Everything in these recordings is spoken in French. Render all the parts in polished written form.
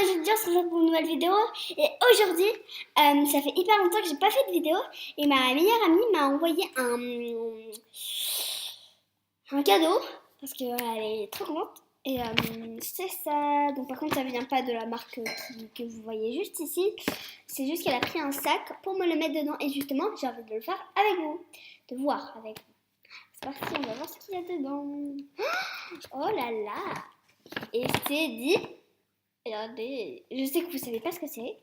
aujourd'hui on se retrouve pour une nouvelle vidéo et aujourd'hui ça fait hyper longtemps que j'ai pas fait de vidéo et ma meilleure amie m'a envoyé un cadeau parce qu'elle est trop contente et c'est ça. Donc par contre ça vient pas de la marque que vous voyez juste ici, c'est juste qu'elle a pris un sac pour me le mettre dedans et justement j'ai envie de le faire avec vous, de voir avec vous. C'est parti, on va voir ce qu'il y a dedans. Oh là là. Et c'est dit, regardez, je sais que vous savez pas ce que c'est.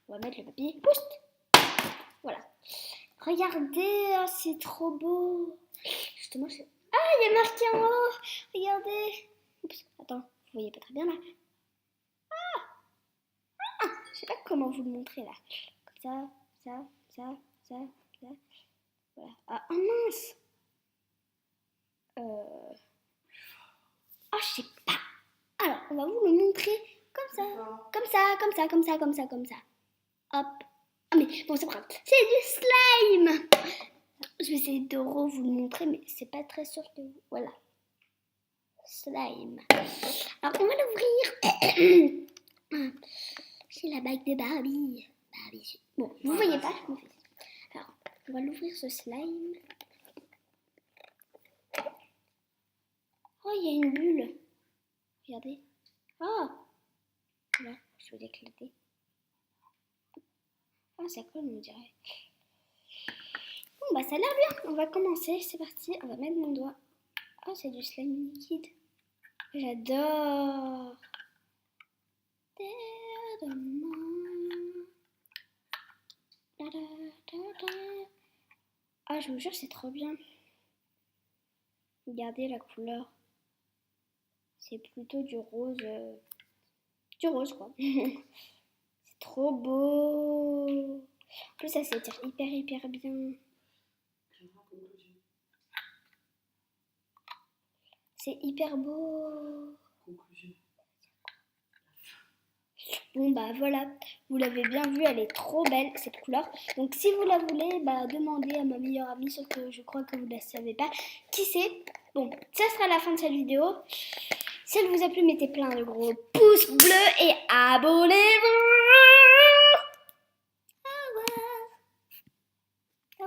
On va mettre le papier. Poust. Voilà. Regardez, oh, c'est trop beau. Justement, ah, il y a marqué en haut. Regardez. Oups, attends, vous voyez pas très bien là. Je sais pas comment vous le montrer là. Comme ça. Voilà. Ah, oh mince. Oh, je sais pas. Alors, on va vous le montrer comme ça. Comme ça. Hop. Ah mais bon, c'est pas grave. C'est du slime. Je vais essayer de vous le montrer, mais c'est pas très sûr que... Voilà. Slime. Alors, on va l'ouvrir. J'ai la bague de Barbie. Bon, vous voyez pas, je me fais. Alors, on va l'ouvrir ce slime. Oh, il y a une bulle. Regardez. Oh. Voilà, je vais l'éclater. Ah, ça colle, on dirait. Bon, bah, ça a l'air bien. On va commencer. C'est parti. On va mettre mon doigt. Oh, c'est du slime liquide. J'adore. Ah, je vous jure, c'est trop bien. Regardez la couleur. C'est plutôt du rose. Du rose, quoi. C'est trop beau. En plus, ça s'étire hyper bien. C'est hyper beau. Bon bah voilà, vous l'avez bien vu, elle est trop belle cette couleur. Donc si vous la voulez, bah demandez à ma meilleure amie, sauf que je crois que vous ne la savez pas. Qui c'est? Bon, ça sera la fin de cette vidéo. Si elle vous a plu, mettez plein de gros pouces bleus et abonnez-vous.